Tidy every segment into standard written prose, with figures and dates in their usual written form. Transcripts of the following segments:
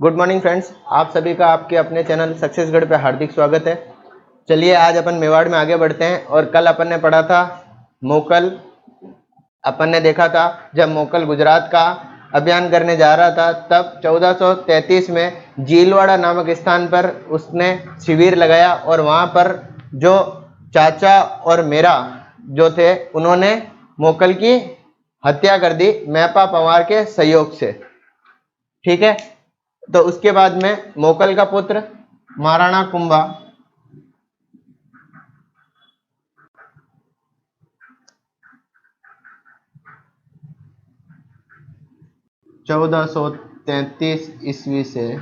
Good morning friends, आप सभी का आपके अपने चैनल सक्सेसगढ़ पे हार्दिक स्वागत है। चलिए आज अपन मेवाड़ में आगे बढ़ते हैं। और कल अपन ने पढ़ा था मोकल। अपन ने देखा था जब मोकल गुजरात का अभियान करने जा रहा था, तब 1433 में जीलवाड़ा नामक स्थान पर उसने शिविर लगाया और वहां पर जो चाचा और मेरा जो थे उन्होंने मोकल की हत्या कर दी मैपा पंवार के सहयोग से। ठीक है, तो उसके बाद में मोकल का पुत्र महाराणा कुंभा चौदह सौ 33 ईस्वी से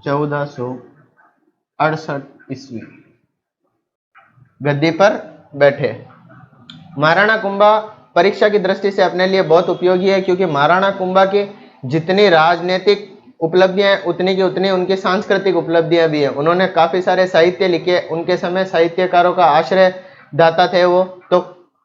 1468 ईस्वी गद्दी पर बैठे। महाराणा कुंभा परीक्षा की दृष्टि से अपने लिए बहुत उपयोगी है, क्योंकि महाराणा कुंभा की जितनी राजनीतिक उपलब्धियां हैं उतनी की उतनी उनकी सांस्कृतिक उपलब्धियां भी है। उन्होंने काफी सारे साहित्य लिखे, उनके समय साहित्यकारों का आश्रय दाता थे वो, तो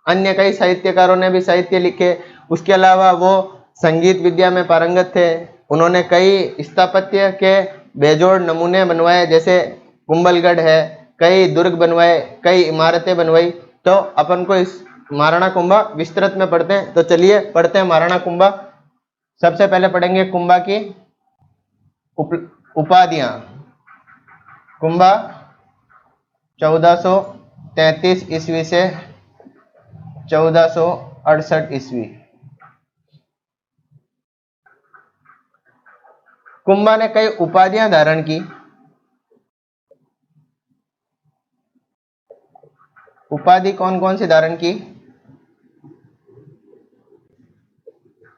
अन्य कई साहित्यकारों ने भी साहित्य लिखे। उसके अलावा वो संगीत विद्या में पारंगत थे। उन्होंने कई स्थापत्य के बेजोड़ नमूने बनवाए, जैसे कुंभलगढ़ है, कई दुर्ग बनवाए, कई इमारतें बनवाई। तो अपन को इस महाराणा कुंभा विस्तृत में पढ़ते हैं। तो चलिए पढ़ते हैं महाराणा कुंभा। सबसे पहले पढ़ेंगे कुंभा की उपाधियां। कुंभा 1433 ईस्वी से 1468 ईस्वी। कुंभा ने कई उपाधियां धारण की। उपाधि कौन कौन सी धारण की?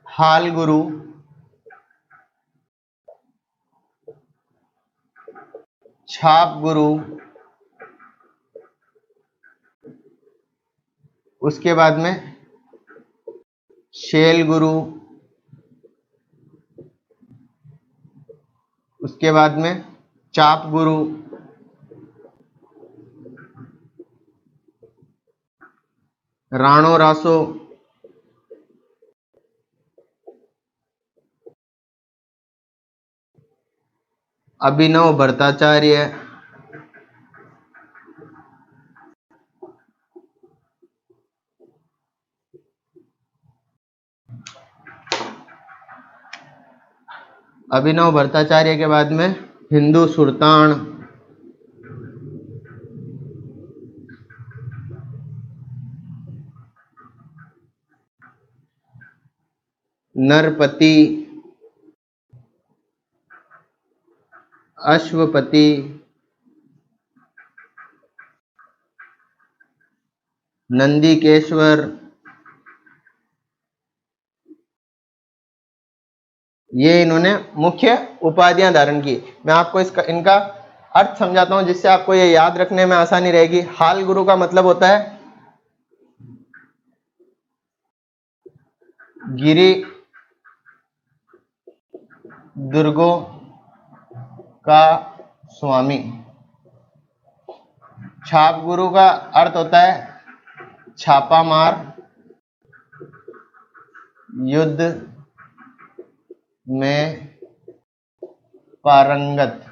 हाल गुरु, छाप गुरु, उसके बाद में शेल गुरु, उसके बाद में चाप गुरु, राणो रासो, अभिनव भट्टाचार्य, अभिनव भट्टाचार्य के बाद में हिंदू सुल्तान, नरपति, अश्वपति, नंदीकेश्वर, ये इन्होंने मुख्य उपाधियां धारण की। मैं आपको इनका अर्थ समझाता हूं, जिससे आपको ये याद रखने में आसानी रहेगी। हाल गुरु का मतलब होता है गिरि दुर्गों का स्वामी। छाप गुरु का अर्थ होता है छापामार, युद्ध में पारंगत।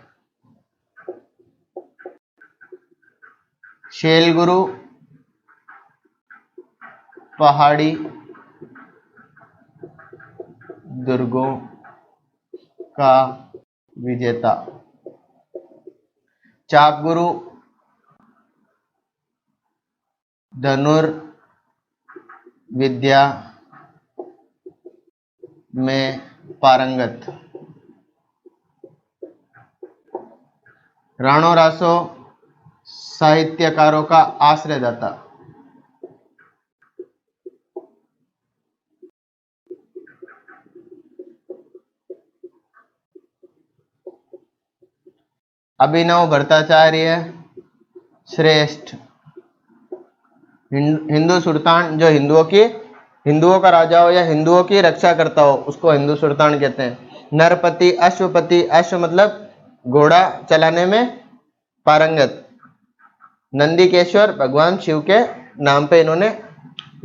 शेल गुरु पहाड़ी दुर्गों का विजेता। चाप गुरु धनुर्विद्या में पारंगत। राणो रासो साहित्यकारों का आश्रयदाता। अभिनव भट्टाचार्य श्रेष्ठ। हिंदू सुल्तान जो हिंदुओं का राजा हो या हिंदुओं की रक्षा करता हो, उसको हिंदू सुल्तान कहते हैं। नरपति, अश्वपति, अश्व मतलब घोड़ा चलाने में पारंगत। नंदीकेश्वर भगवान शिव के नाम पे इन्होंने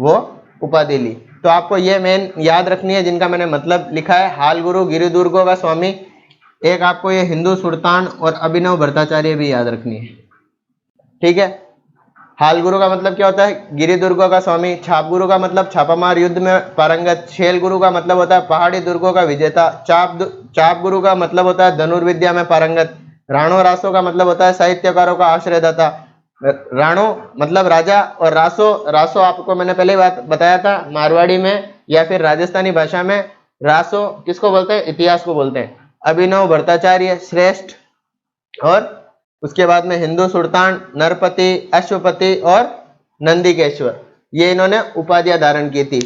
वो उपाधि ली। तो आपको ये मेन याद रखनी है, जिनका मैंने मतलब लिखा है। हाल गुरु गिरि दुर्गों का स्वामी, एक आपको ये हिंदू सुल्तान और अभिनव भट्टाचार्य भी याद रखनी है, ठीक है। हाल गुरु का मतलब क्या होता है? गिरि दुर्गों का स्वामी। छाप गुरु का मतलब छापामार युद्ध में पारंगत। शेल गुरु का मतलब होता है पहाड़ी दुर्गों का विजेता। चाप गुरु का मतलब होता है धनुर्विद्या में पारंगत। राणो रासो का मतलब होता है साहित्यकारों का आश्रयदाता। राणो मतलब राजा, और रासो आपको मैंने पहले बात बताया था, मारवाड़ी में या फिर राजस्थानी भाषा में रासो किसको बोलते हैं? इतिहास को बोलते हैं। अभिनव भट्टाचार्य श्रेष्ठ, और उसके बाद में हिंदू सुल्तान, नरपति, अश्वपति और नंदीकेश्वर, ये इन्होंने उपाधियां धारण की थी।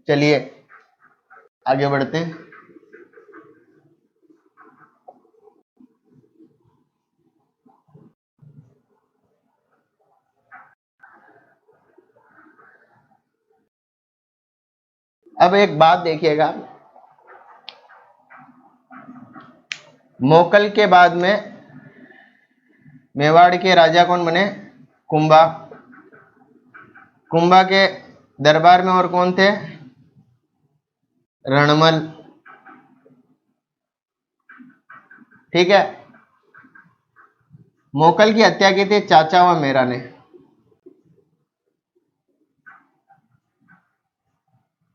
चलिए आगे बढ़ते हैं। अब एक बात देखिएगा, मोकल के बाद में मेवाड़ के राजा कौन बने? कुंभा। कुंभा के दरबार में और कौन थे? रणमल, ठीक है। मोकल की हत्या की थी चाचा व मेरा ने।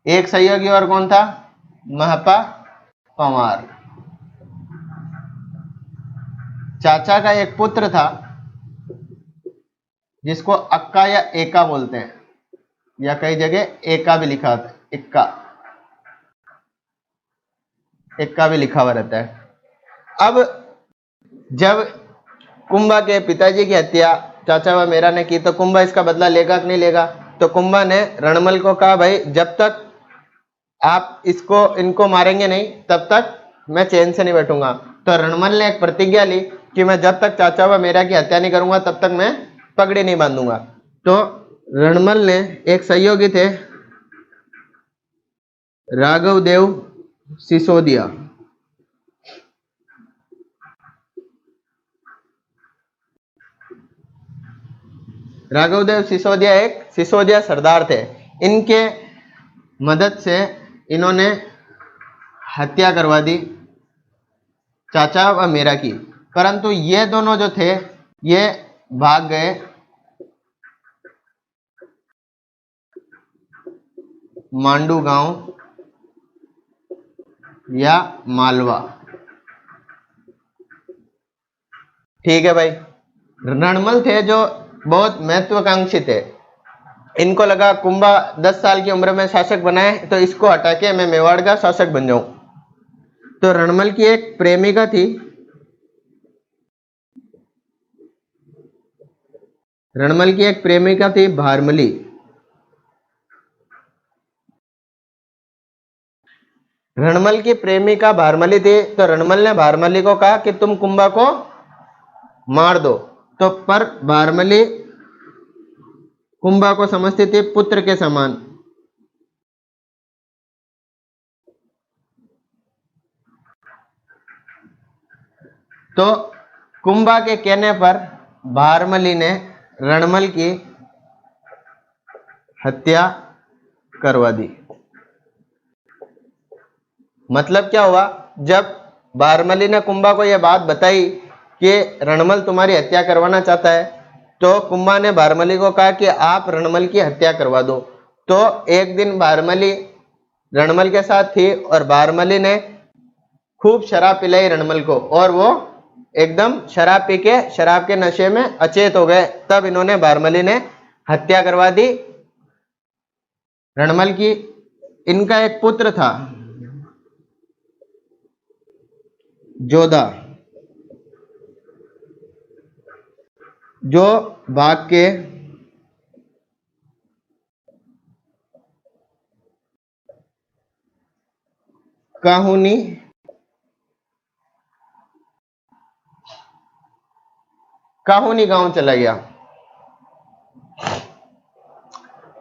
एक सहयोगी और कौन था? महपा पंवार। चाचा का एक पुत्र था जिसको अक्का या एका बोलते हैं, या कई जगह एका भी लिखा होता है, इक्का भी लिखा हुआ रहता है। अब जब कुंभा के पिताजी की हत्या चाचा व मेरा ने की, तो कुंभा इसका बदला लेगा कि नहीं लेगा? तो कुंभा ने रणमल को कहा, भाई जब तक आप इनको मारेंगे नहीं तब तक मैं चैन से नहीं बैठूंगा। तो रणमल ने एक प्रतिज्ञा ली कि मैं जब तक चाचा व मेरा की हत्या नहीं करूंगा तब तक मैं पगड़ी नहीं बांधूंगा। तो रणमल ने एक सहयोगी थे राघव देव सिसोदिया, राघवदेव सिसोदिया एक सिसोदिया सरदार थे। इनके मदद से इन्होंने हत्या करवा दी चाचा व मेरा की, परंतु ये दोनों जो थे ये भाग गए मांडू गांव या मालवा, ठीक है भाई। रणमल थे जो बहुत महत्वाकांक्षी थे। इनको लगा कुंभा 10 साल की उम्र में शासक बनाए तो इसको हटा के मैं मेवाड़ का शासक बन जाऊं। तो रणमल की एक प्रेमिका थी, भारमली। रणमल की प्रेमिका भारमली थी, तो रणमल ने भारमली को कहा कि तुम कुंभा को मार दो। तो पर भारमली कुंभा को समझती थी पुत्र के समान। तो कुंभा के कहने पर भारमली ने रणमल की हत्या करवा दी। मतलब क्या हुआ, जब भारमली ने कुंभा को यह बात बताई कि रणमल तुम्हारी हत्या करवाना चाहता है, तो कुंभा ने भारमली को कहा कि आप रणमल की हत्या करवा दो। तो एक दिन भारमली रणमल के साथ थी और भारमली ने खूब शराब पिलाई रणमल को, और वो एकदम शराब पी के शराब के नशे में अचेत हो गए। तब इन्होंने भारमली ने हत्या करवा दी रणमल की। इनका एक पुत्र था जोधा, जो भाग के काहुनी गांव चला गया।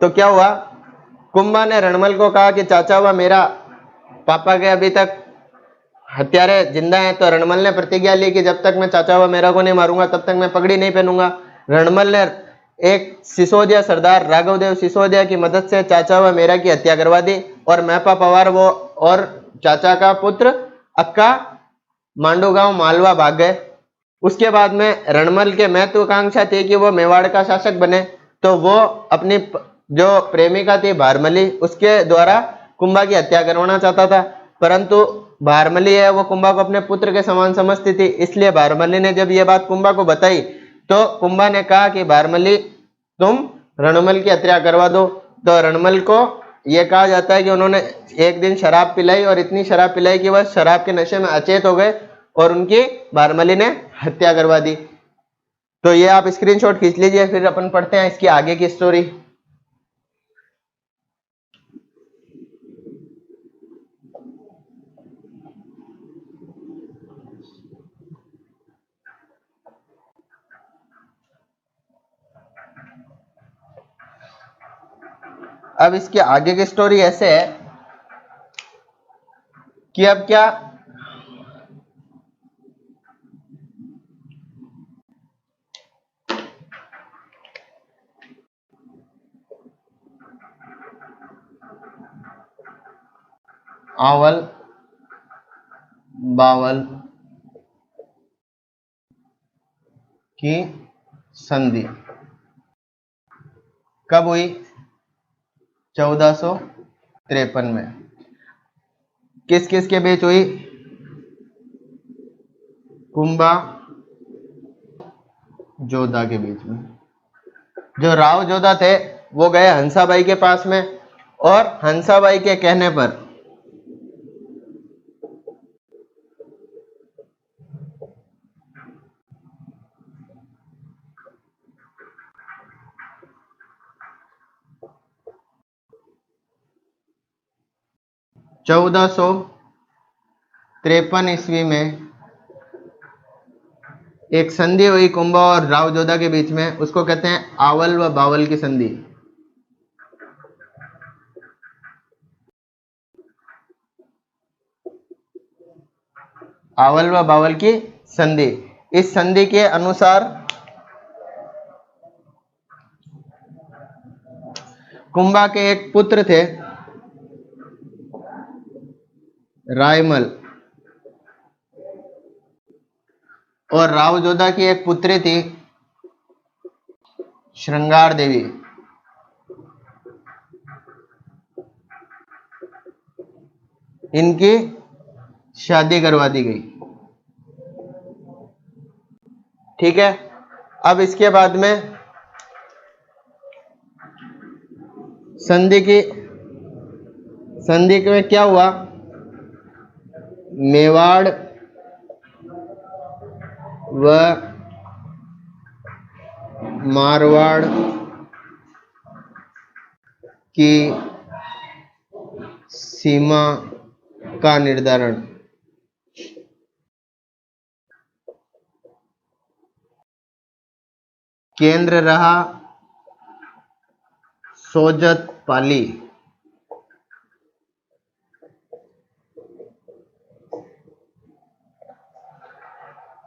तो क्या हुआ, कुंभा ने रणमल को कहा कि चाचा हुआ मेरा पापा के अभी तक हत्यारे जिंदा हैं। तो रणमल ने प्रतिज्ञा ली कि जब तक मैं चाचा हुआ मेरा को नहीं मारूंगा तब तक मैं पगड़ी नहीं पहनूंगा। रणमल ने एक सिसोदिया सरदार राघवदेव सिसोदिया की मदद से चाचा हुआ मेरा की हत्या करवा दी, और महपा पवार वो और चाचा का पुत्र अक्का मांडू गांव मालवा भाग गए। उसके बाद में रणमल के महत्वाकांक्षा थी कि वो मेवाड़ का शासक बने, तो वो अपनी जो प्रेमिका थी भारमली, उसके द्वारा कुंभा की हत्या करवाना चाहता था, परंतु भारमली है वो कुंभा को अपने पुत्र के समान समझती थी। इसलिए भारमली ने जब ये बात कुंभा को बताई तो कुंभा ने कहा कि भारमली तुम रणमल की हत्या करवा दो। तो रणमल को यह कहा जाता है कि उन्होंने एक दिन शराब पिलाई और इतनी शराब पिलाई कि वह शराब के नशे में अचेत हो गए और उनकी भारमली ने हत्या करवा दी। तो ये आप स्क्रीनशॉट खींच लीजिए, फिर अपन पढ़ते हैं इसकी आगे की स्टोरी। अब इसके आगे की स्टोरी ऐसे है कि अब क्या आवल बावल की संधि कब हुई? 1453 में। किस किस के बीच हुई? कुंभा जोधा के बीच में। जो राव जोधा थे वो गए हंसाबाई के पास में, और हंसाबाई के कहने पर 1453 ईस्वी में एक संधि हुई कुंभा और राव जोधा के बीच में, उसको कहते हैं आवल व बावल की संधि। आवल व बावल की संधि। इस संधि के अनुसार कुंभा के एक पुत्र थे रायमल, और राव जोधा की एक पुत्री थी श्रृंगार देवी। इनकी शादी करवा दी गई। ठीक है। अब इसके बाद में संधि में क्या हुआ? मेवाड़ व मारवाड़ की सीमा का निर्धारण केंद्र रहा सोजत पाली।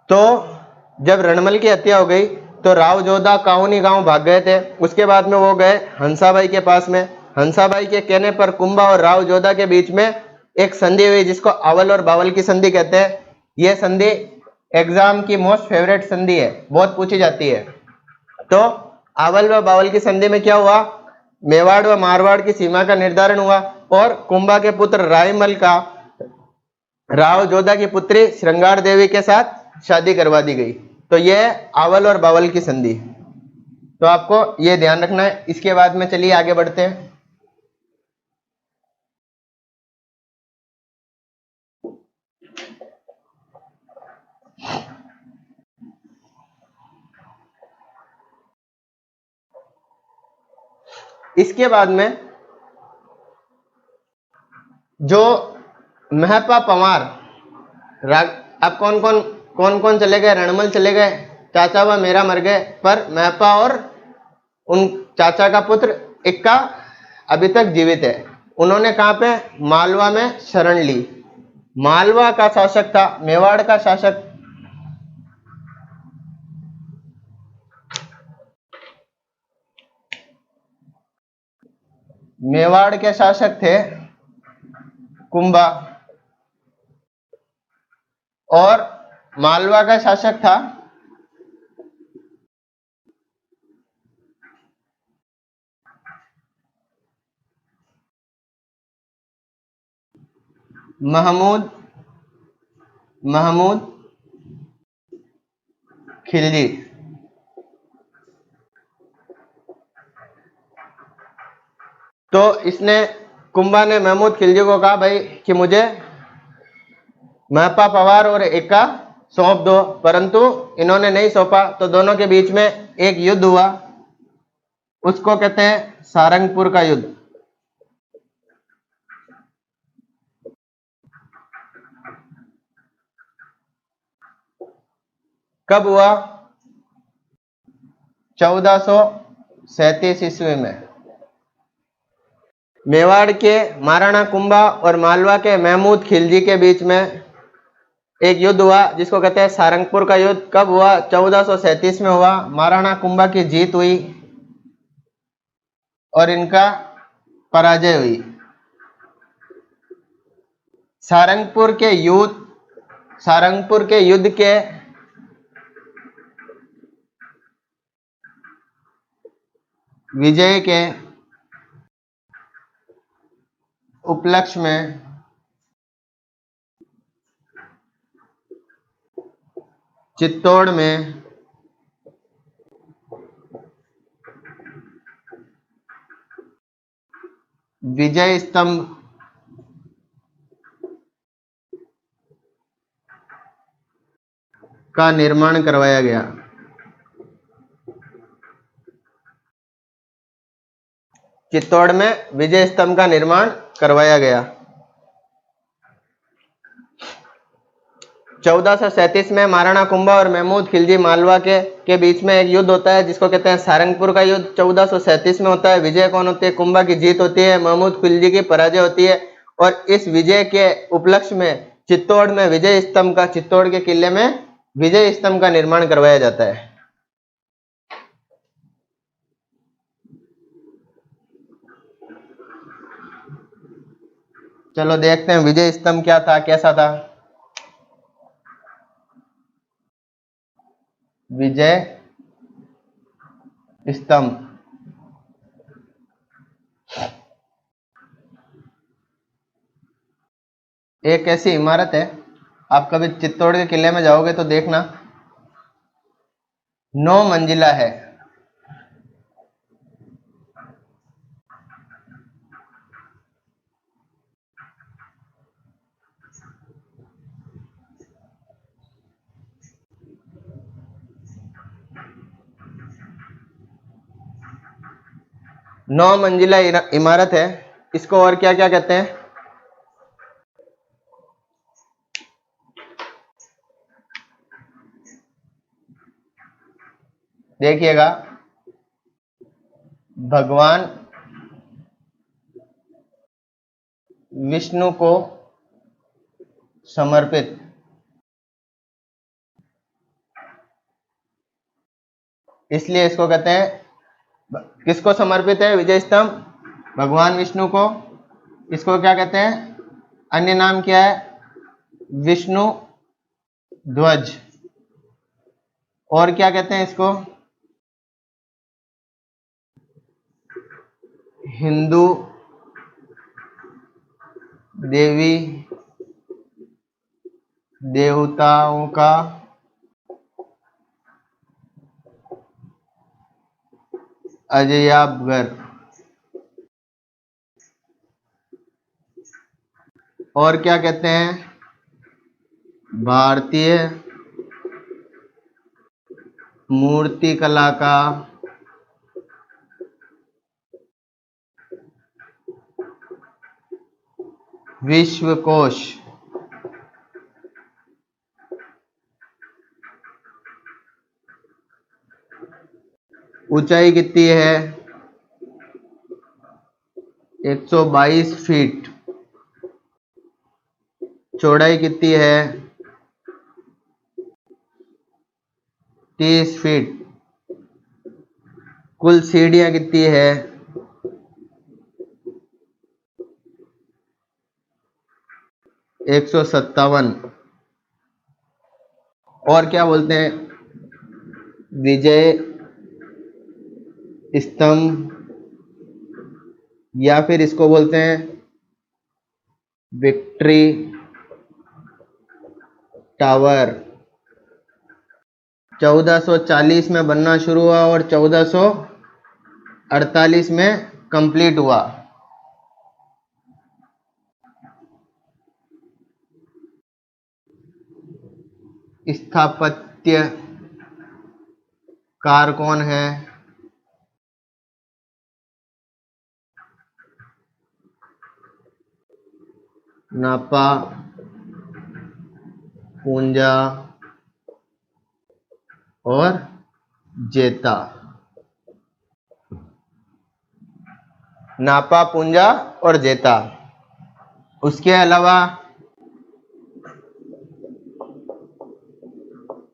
तो जब रणमल की हत्या हो गई तो राव जोधा काहुनी गांव भाग गए थे। उसके बाद में वो गए हंसाबाई के पास में। हंसाबाई के कहने पर कुंभा और राव जोधा के बीच में एक संधि हुई जिसको आवल और बावल की संधि कहते हैं। यह संधि एग्जाम की मोस्ट फेवरेट संधि है, बहुत पूछी जाती है। तो आवल व बावल की संधि में क्या हुआ? मेवाड़ व मारवाड़ की सीमा का निर्धारण हुआ और कुंभा के पुत्र रायमल का राव जोधा की पुत्री श्रृंगार देवी के साथ शादी करवा दी गई। तो यह आवल और बावल की संधि। तो आपको यह ध्यान रखना है। इसके बाद में चलिए आगे बढ़ते हैं। इसके बाद में जो महपा पंवार अब कौन कौन चले गए? रणमल चले गए, चाचा व मेरा मर गए, पर महपा और उन चाचा का पुत्र इक्का अभी तक जीवित है। उन्होंने कहां पे? मालवा में शरण ली। मालवा का शासक था, मेवाड़ का शासक मेवाड़ के शासक थे कुंभा, और मालवा का शासक था महमूद महमूद खिलजी। तो इसने कुंभा ने महमूद खिलजी को कहा भाई कि मुझे महपा पवार और एका सौंप दो, परंतु इन्होंने नहीं सौंपा। तो दोनों के बीच में एक युद्ध हुआ, उसको कहते हैं सारंगपुर का युद्ध। कब हुआ? 1437 ईस्वी में। मेवाड़ के महाराणा कुंभा और मालवा के महमूद खिलजी के बीच में एक युद्ध हुआ जिसको कहते हैं सारंगपुर का युद्ध। कब हुआ? 1437 में हुआ। महाराणा कुंभा की जीत हुई और इनका पराजय हुई। सारंगपुर के युद्ध के विजय के उपलक्ष्य में चित्तौड़ में विजय स्तंभ का निर्माण करवाया गया। चित्तौड़ में विजय स्तंभ का निर्माण करवाया गया। 1437 में महाराणा कुंभा और महमूद खिलजी मालवा के बीच में एक युद्ध होता है जिसको कहते हैं सारंगपुर का युद्ध। 1437 में होता है। विजय कौन होती है? कुंभा की जीत होती है, महमूद खिलजी की पराजय होती है। और इस विजय के उपलक्ष्य में चित्तौड़ में विजय स्तंभ का, चित्तौड़ के किले में विजय स्तंभ का निर्माण करवाया जाता है। चलो देखते हैं विजय स्तंभ क्या था, कैसा था। विजय स्तंभ एक ऐसी इमारत है, आप कभी चित्तौड़ के किले में जाओगे तो देखना, 9 मंजिला है। नौ मंजिला इमारत है। इसको और क्या क्या कहते हैं? देखिएगा, भगवान विष्णु को समर्पित, इसलिए इसको कहते हैं। किसको समर्पित है विजय स्तंभ? भगवान विष्णु को। इसको क्या कहते हैं? अन्य नाम क्या है? विष्णु ध्वज। और क्या कहते हैं इसको? हिंदू देवी देवताओं का अजयाबगर। और क्या कहते हैं? भारतीय मूर्ति कला का विश्वकोश। ऊंचाई कितनी है? 122 फीट। चौड़ाई कितनी है? 30 फीट। कुल सीढ़ियां कितनी है? 157। और क्या बोलते हैं, विजय स्तंभ, या फिर इसको बोलते हैं विक्ट्री टावर। 1440 में बनना शुरू हुआ और 1448 में कंप्लीट हुआ। स्थापत्यकार कौन है? नापा पूंजा और जेता। नापा पूंजा और जेता। उसके अलावा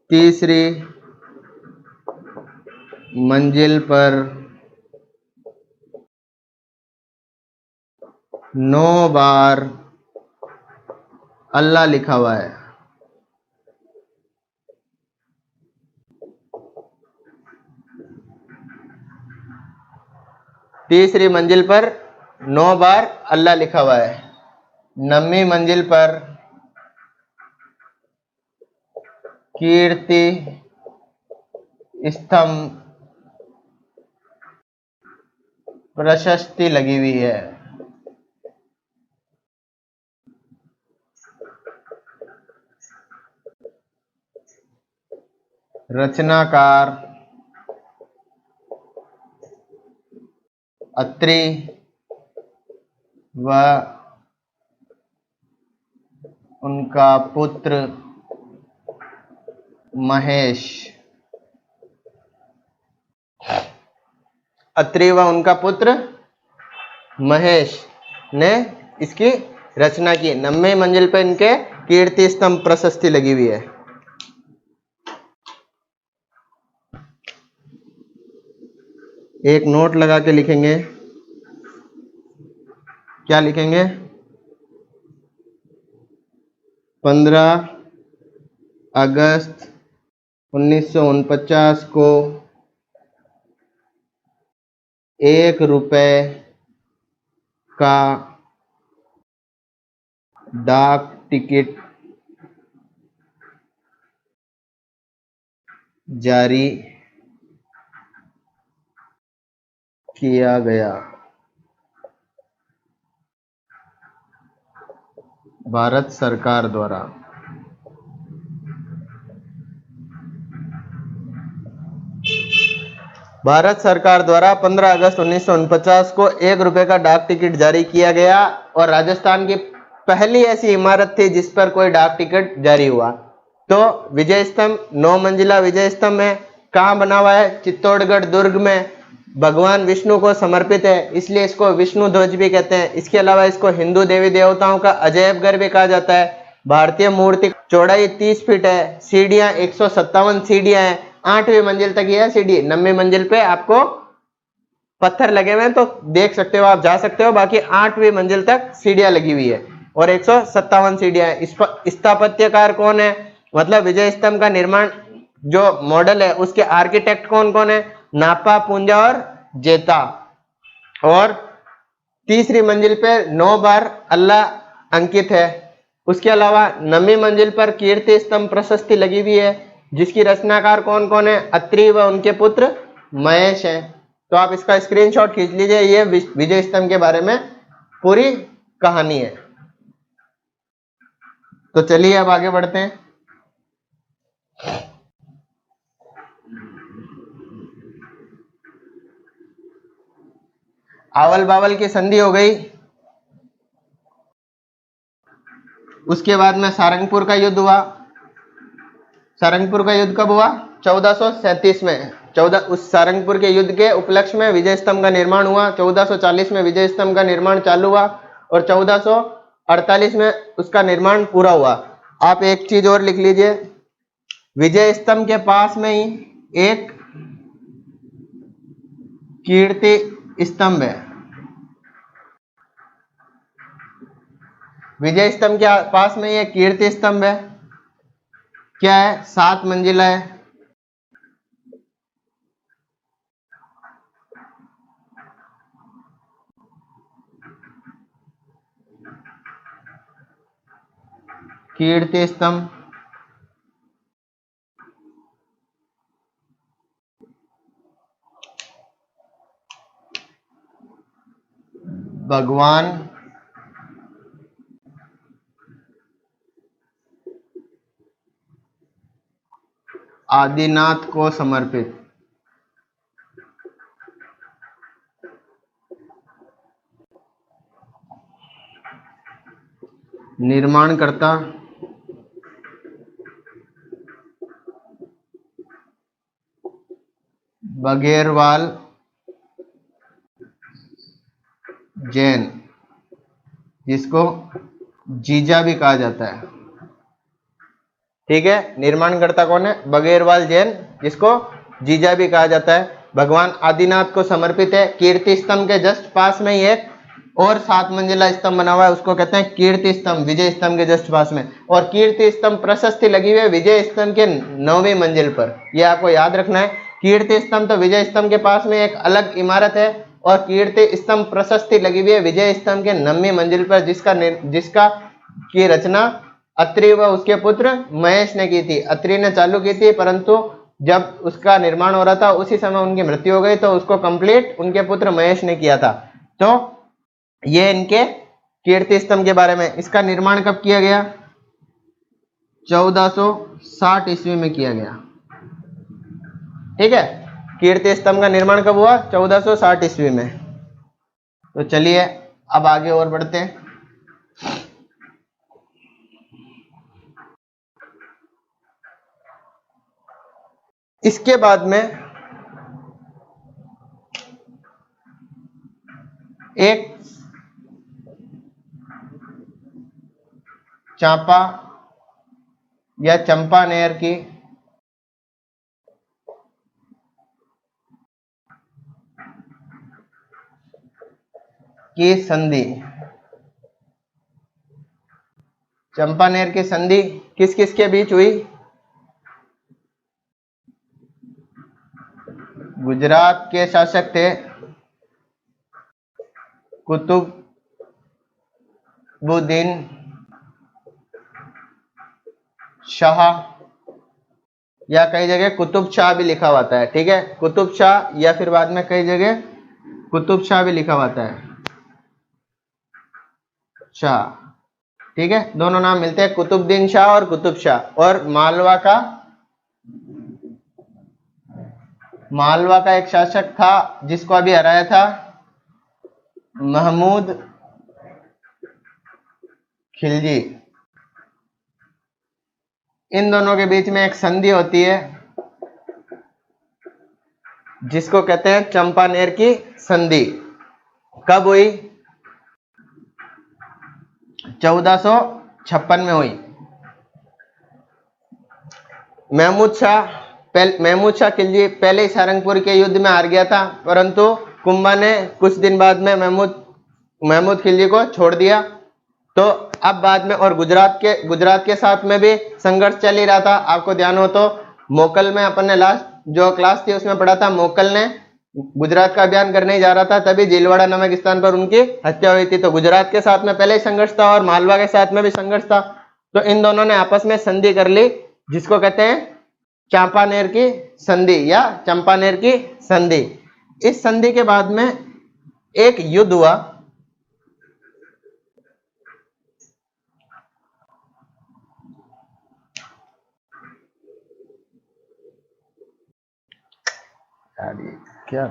तीसरी मंजिल पर 9 बार अल्लाह लिखा हुआ है। तीसरी मंजिल पर 9 बार अल्लाह लिखा हुआ है। 9वीं मंजिल पर कीर्ति स्तंभ प्रशस्ति लगी हुई है। रचनाकार अत्रि व उनका पुत्र महेश। अत्रि व उनका पुत्र महेश ने इसकी रचना की। 9वीं मंजिल पर इनके कीर्ति स्तंभ प्रशस्ति लगी हुई है। एक नोट लगा के लिखेंगे। क्या लिखेंगे? 15 अगस्त 1949 को 1 रुपए का डाक टिकट जारी किया गया। भारत सरकार द्वारा। भारत सरकार द्वारा 15 अगस्त 1949 को 1 रुपए का डाक टिकट जारी किया गया और राजस्थान की पहली ऐसी इमारत थी जिस पर कोई डाक टिकट जारी हुआ। तो विजय स्तंभ 9 मंजिला विजय स्तंभ है। कहाँ बना हुआ है? चित्तौड़गढ़ दुर्ग में। भगवान विष्णु को समर्पित है, इसलिए इसको विष्णु ध्वज भी कहते हैं। इसके अलावा इसको हिंदू देवी देवताओं का अजैब घर भी कहा जाता है। भारतीय मूर्ति चौड़ाई 30 फीट है। सीढ़ियां 157 सीढ़ियां हैं। 8वीं मंजिल तक यह सीढ़ी। 9वीं मंजिल पे आपको पत्थर लगे हुए हैं तो देख सकते हो, आप जा सकते हो। बाकी 8वीं मंजिल तक सीढ़ियां लगी हुई है और 157 सीढ़ियां हैं। स्थापत्यकार कौन है? मतलब विजय स्तंभ का निर्माण जो मॉडल है उसके आर्किटेक्ट कौन कौन है? नापा पूंजा और जेता। और तीसरी मंजिल पे 9 बार अल्लाह अंकित है। उसके अलावा 9वीं मंजिल पर कीर्ति स्तंभ प्रशस्ति लगी हुई है जिसकी रचनाकार कौन कौन है? अत्रि व उनके पुत्र महेश हैं। तो आप इसका स्क्रीनशॉट खींच लीजिए। ये विजय स्तंभ के बारे में पूरी कहानी है। तो चलिए अब आगे बढ़ते हैं। आवल बावल की संधि हो गई। उसके बाद में सारंगपुर का युद्ध हुआ। सारंगपुर का युद्ध कब हुआ? 1437 में। उस सारंगपुर के युद्ध के उपलक्ष्य में विजय स्तंभ का निर्माण हुआ। 1440 में विजय स्तंभ का निर्माण चालू हुआ और 1448 में उसका निर्माण पूरा हुआ। आप एक चीज और लिख लीजिए, विजय स्तंभ के पास में ही एक कीर्ति स्तंभ है। विजय स्तंभ के पास में ही एक कीर्ति स्तंभ है। क्या है, 7 मंजिला है। कीर्ति स्तंभ, भगवान आदिनाथ को समर्पित। निर्माणकर्ता बघेरवाल जैन, जिसको जीजा भी कहा जाता है। ठीक है, निर्माणकर्ता कौन है, बघेरवाल जैन, जिसको जीजा भी कहा जाता है। भगवान आदिनाथ को समर्पित है। कीर्ति स्तंभ के जस्ट पास में ही एक और 7 मंजिला स्तंभ बना हुआ है, उसको कहते हैं कीर्ति स्तंभ, विजय स्तंभ के जस्ट पास में। और कीर्ति स्तंभ प्रशस्ति लगी हुई है विजय स्तंभ के 9वीं मंजिल पर, यह आपको याद रखना है। कीर्ति स्तंभ तो विजय स्तंभ के पास में एक अलग इमारत है, और कीर्ति स्तंभ प्रशस्ति लगी हुई है विजय स्तंभ के 9वीं मंजिल पर, जिसका की रचना अत्रि व उसके पुत्र महेश ने की थी। अत्रि ने चालू की थी, परंतु जब उसका निर्माण हो रहा था उसी समय उनकी मृत्यु हो गई, तो उसको कंप्लीट उनके पुत्र महेश ने किया था। तो ये इनके कीर्ति स्तंभ के बारे में। इसका निर्माण कब किया गया, 1460 ईस्वी में किया गया। ठीक है, कीर्ति स्तंभ का निर्माण कब हुआ, 1460 ईस्वी में। तो चलिए अब आगे और बढ़ते हैं। इसके बाद में एक चांपा या चंपानेर की संधि। चंपानेर की संधि किस किस के बीच हुई, गुजरात के शासक थे कुतुबुद्दीन शाह, या कई जगह कुतुब शाह भी लिखा हुआ है। ठीक है, कुतुब शाह, या फिर बाद में कई जगह कुतुब शाह भी लिखा हुआ है, शाह। ठीक है, दोनों नाम मिलते हैं, कुतुबुद्दीन शाह और कुतुब शाह। और मालवा का एक शासक था जिसको अभी हराया था, महमूद खिलजी। इन दोनों के बीच में एक संधि होती है जिसको कहते हैं चंपानेर की संधि। कब हुई, 1456 में हुई। महमूद शाह खिलजी पहले ही सारंगपुर के युद्ध में हार गया था, परंतु कुंभा ने कुछ दिन बाद में महमूद खिलजी को छोड़ दिया। तो अब बाद में, और गुजरात के साथ में भी संघर्ष चल ही रहा था। आपको ध्यान हो तो मोकल में अपन ने लास्ट जो क्लास थी उसमें पढ़ा था, मोकल ने गुजरात का अभियान करने ही जा रहा था, तभी जीलवाड़ा नामक स्थान पर उनकी हत्या हुई थी। तो गुजरात के साथ में पहले ही संघर्ष था और मालवा के साथ में भी संघर्ष था। तो इन दोनों ने आपस में संधि कर ली, जिसको कहते हैं चांपानेर की संधि या चंपानेर की संधि। इस संधि के बाद में एक युद्ध हुआ, क्या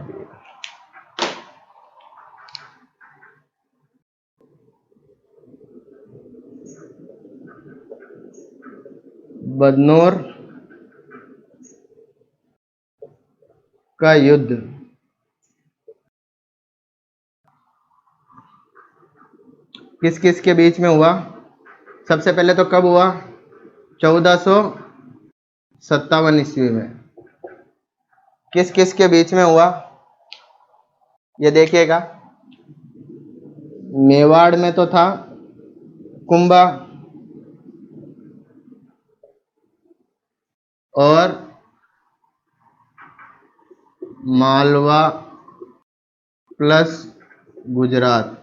बदनोर का युद्ध। किस किस के बीच में हुआ, सबसे पहले तो कब हुआ, 1457 ईस्वी में। किस किस के बीच में हुआ, ये देखिएगा। मेवाड़ में तो था कुंभा, और मालवा प्लस गुजरात।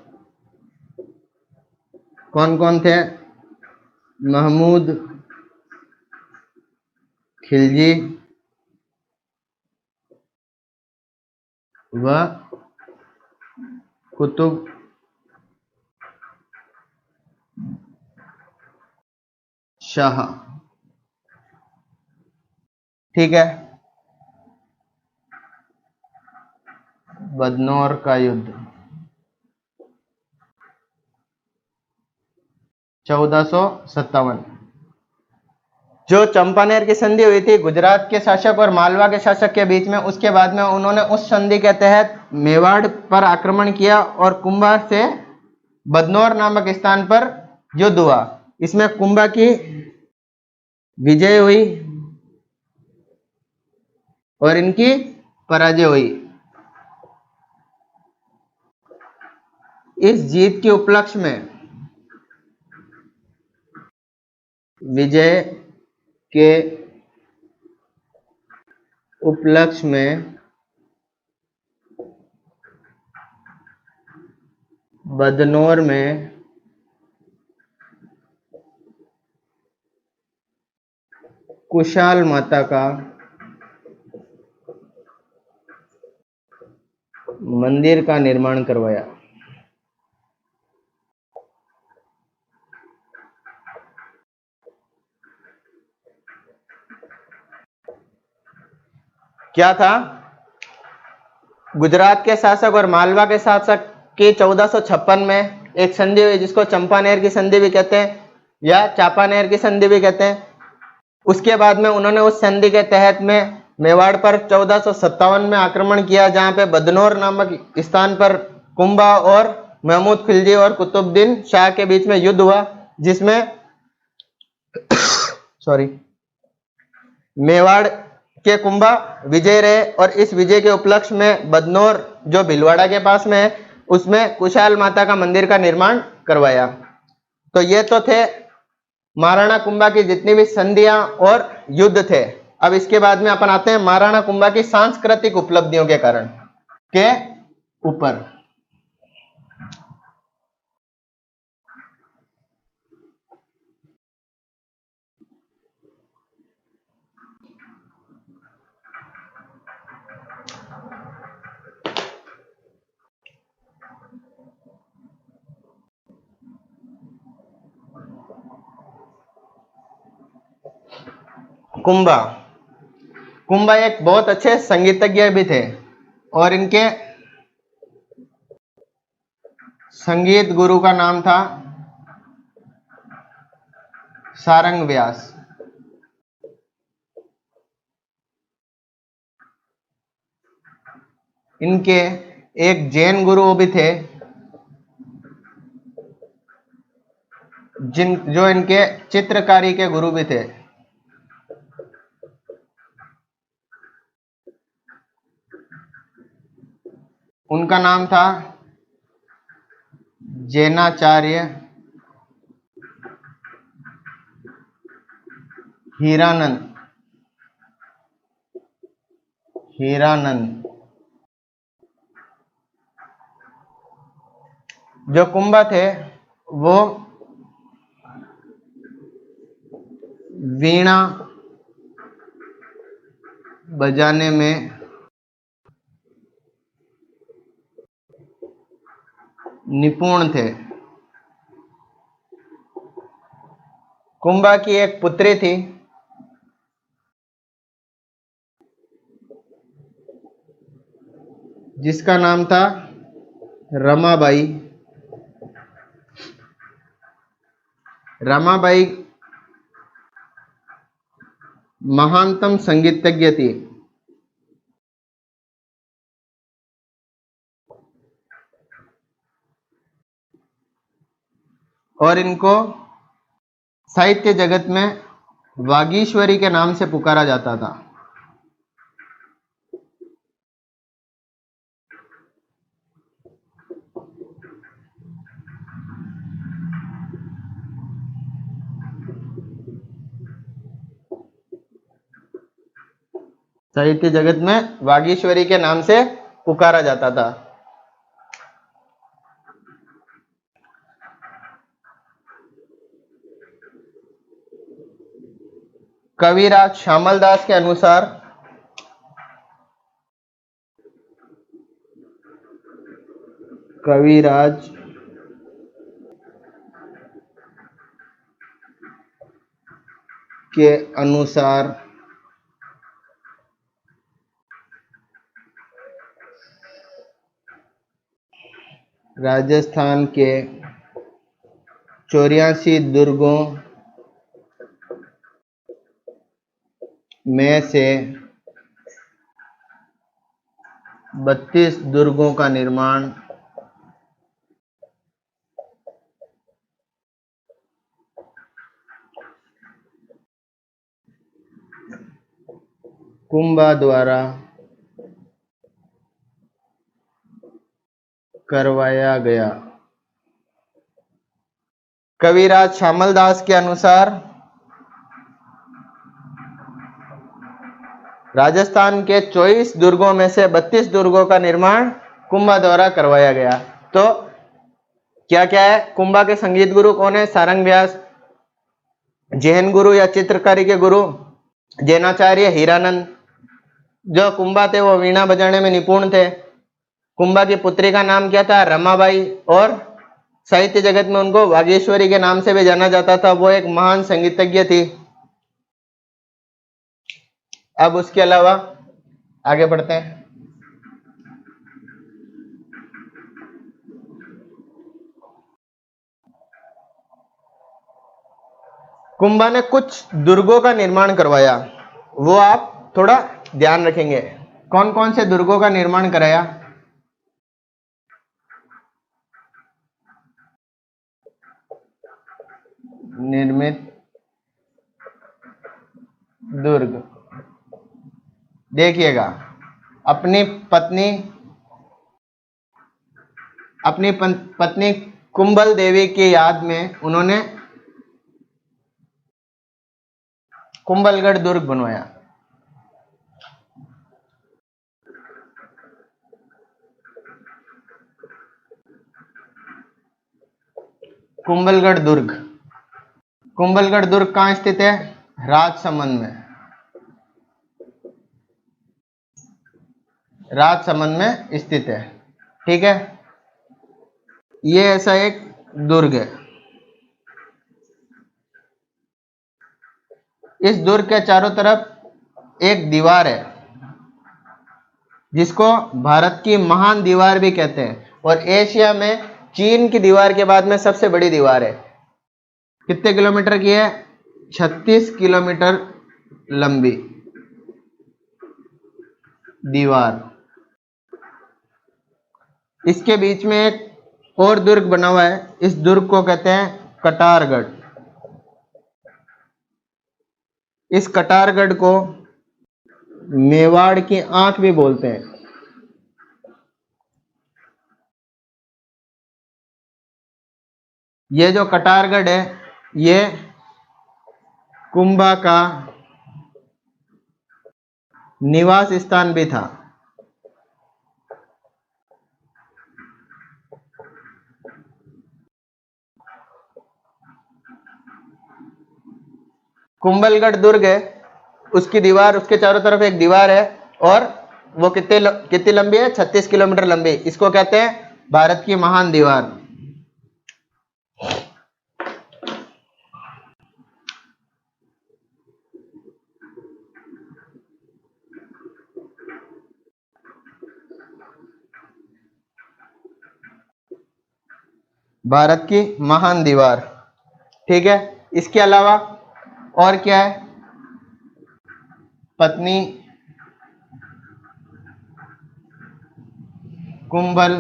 कौन कौन थे? महमूद खिलजी व कुतुब शाह। ठीक है, बदनौर का युद्ध 1457। जो चंपानेर की संधि हुई थी गुजरात के शासक और मालवा के शासक के बीच में, उसके बाद में उन्होंने उस संधि के तहत मेवाड़ पर आक्रमण किया और कुंभा से बदनौर नामक स्थान पर युद्ध हुआ। इसमें कुंभा की विजय हुई और इनकी पराजय हुई। इस जीत के उपलक्ष्य में, विजय के उपलक्ष्य में बदनौर में कुशाल माता का मंदिर का निर्माण करवाया। क्या था? गुजरात के शासक और मालवा के शासक की 1456 में एक संधि हुई जिसको चंपानेर की संधि भी कहते हैं या चापानेर की संधि भी कहते हैं। उसके बाद में उन्होंने उस संधि के तहत में मेवाड़ पर 1457 में आक्रमण किया, जहां पे बदनौर नामक स्थान पर कुंभा और महमूद खिलजी और कुतुबुद्दीन शाह के बीच में युद्ध हुआ, जिसमें सॉरी मेवाड़ के कुंभा विजय रहे और इस विजय के उपलक्ष्य में बदनौर जो भीलवाड़ा के पास में है उसमें कुशाल माता का मंदिर का निर्माण करवाया। तो ये तो थे महाराणा कुंभा की जितनी भी संधियां और युद्ध थे। अब इसके बाद में अपन आते हैं महाराणा कुंभा की सांस्कृतिक उपलब्धियों के कारण के ऊपर। कुंभा कुंभा एक बहुत अच्छे संगीतज्ञ भी थे और इनके संगीत गुरु का नाम था सारंग व्यास। इनके एक जैन गुरु भी थे जो इनके चित्रकारी के गुरु भी थे। उनका नाम था जैनाचार्य हीरानंद। जो कुंभा थे वो वीणा बजाने में निपुण थे। कुंभा की एक पुत्री थी जिसका नाम था रमाबाई। रमाबाई महानतम संगीतज्ञ थी। और इनको साहित्य जगत में वागीश्वरी के नाम से पुकारा जाता था। साहित्य जगत में वागीश्वरी के नाम से पुकारा जाता था। कविराज श्यामल दास के अनुसार कविराज के अनुसार राजस्थान के 84 दुर्गों में से 32 दुर्गों का निर्माण कुंभा द्वारा करवाया गया। कविराज श्यामल दास के अनुसार राजस्थान के 24 दुर्गों में से 32 दुर्गों का निर्माण कुंभा द्वारा करवाया गया। तो क्या क्या है? कुंभा के संगीत गुरु कौन है? सारंग व्यास। जैन गुरु या चित्रकारी के गुरु जैनाचार्य हीरानंद। जो कुंभा थे वो वीणा बजाने में निपुण थे। कुंभा की पुत्री का नाम क्या था? रमाबाई। और साहित्य जगत में उनको वागीश्वरी के नाम से भी जाना जाता था। वो एक महान संगीतज्ञ थी। अब उसके अलावा आगे बढ़ते हैं। कुंभा ने कुछ दुर्गों का निर्माण करवाया, वो आप थोड़ा ध्यान रखेंगे। कौन कौन से दुर्गों का निर्माण कराया? निर्मित दुर्ग। देखिएगा, अपनी पत्नी कुंभल देवी की याद में उन्होंने कुंभलगढ़ दुर्ग बनवाया। कुंभलगढ़ दुर्ग। कुंभलगढ़ दुर्ग कहाँ स्थित है? राजसमंद में। राजसमंद में स्थित है। ठीक है, ये ऐसा एक दुर्ग है। इस दुर्ग के चारों तरफ एक दीवार है जिसको भारत की महान दीवार भी कहते हैं, और एशिया में चीन की दीवार के बाद में सबसे बड़ी दीवार है। कितने किलोमीटर की है? 36 किलोमीटर लंबी दीवार। इसके बीच में एक और दुर्ग बना हुआ है। इस दुर्ग को कहते हैं कटारगढ़। इस कटारगढ़ को मेवाड़ की आंख भी बोलते हैं। ये जो कटारगढ़ है ये कुंभा का निवास स्थान भी था। कुंभलगढ़ दुर्ग है, उसकी दीवार, उसके चारों तरफ एक दीवार है, और वो कितनी लंबी है? 36 किलोमीटर लंबी। इसको कहते हैं भारत की महान दीवार। भारत की महान दीवार। ठीक है, इसके अलावा और क्या है? पत्नी कुंभल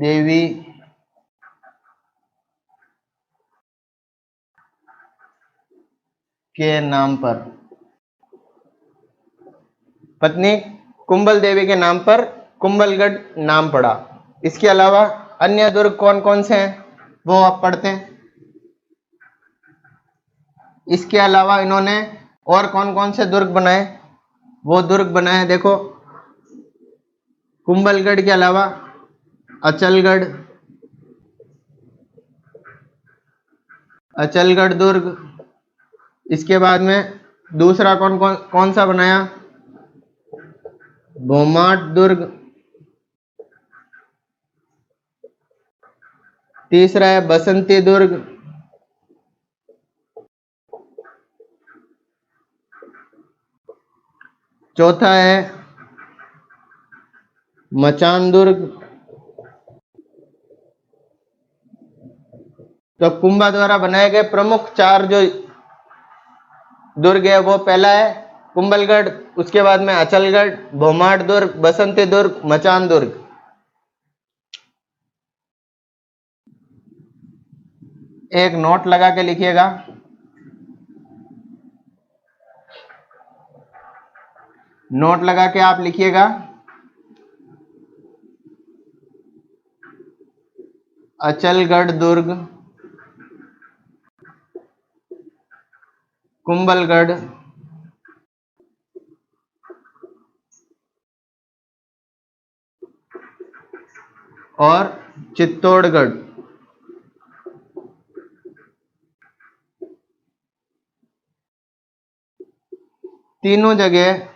देवी के नाम पर, पत्नी कुंभल देवी के नाम पर कुंभलगढ़ नाम पड़ा। इसके अलावा अन्य दुर्ग कौन कौन से हैं वो आप पढ़ते हैं। इसके अलावा इन्होंने और कौन कौन से दुर्ग बनाए, वो दुर्ग बनाए देखो, कुंभलगढ़ के अलावा अचलगढ़, अचलगढ़ दुर्ग। इसके बाद में दूसरा कौन कौन कौन सा बनाया, बोमाट दुर्ग। तीसरा है बसंती दुर्ग। चौथा है मचान दुर्ग। तो कुंभा द्वारा बनाए गए प्रमुख 4 जो दुर्ग है वो पहला है कुंभलगढ़, उसके बाद में अचलगढ़, बोमाट दुर्ग, बसंती दुर्ग, मचान दुर्ग। एक नोट लगा के लिखिएगा, नोट लगा के आप लिखिएगा अचलगढ़ दुर्ग, कुंभलगढ़, और चित्तौड़गढ़। तीनों जगह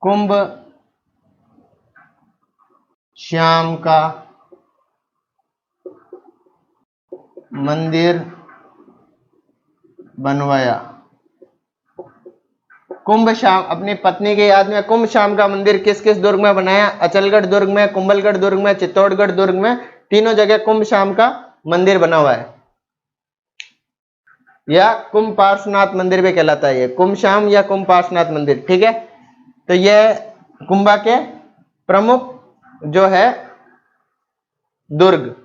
कुंभ श्याम का मंदिर बनवाया। कुंभ श्याम अपनी पत्नी की याद में कुंभ श्याम का मंदिर किस किस दुर्ग में बनाया, अचलगढ़ दुर्ग में, कुंभलगढ़ दुर्ग में, चित्तौड़गढ़ दुर्ग में, तीनों जगह कुंभ श्याम का मंदिर बना हुआ है, या कुंभ पार्श्वनाथ मंदिर भी कहलाता है, ये कुंभ श्याम या कुंभ पार्श्वनाथ मंदिर। ठीक है, तो ये कुंभा के प्रमुख जो है दुर्ग।